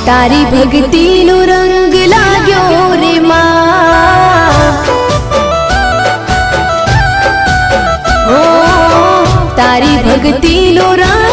तारी भक्ति नो रंग लाग्यो रे मां। ओ तारी भक्ति नो रंग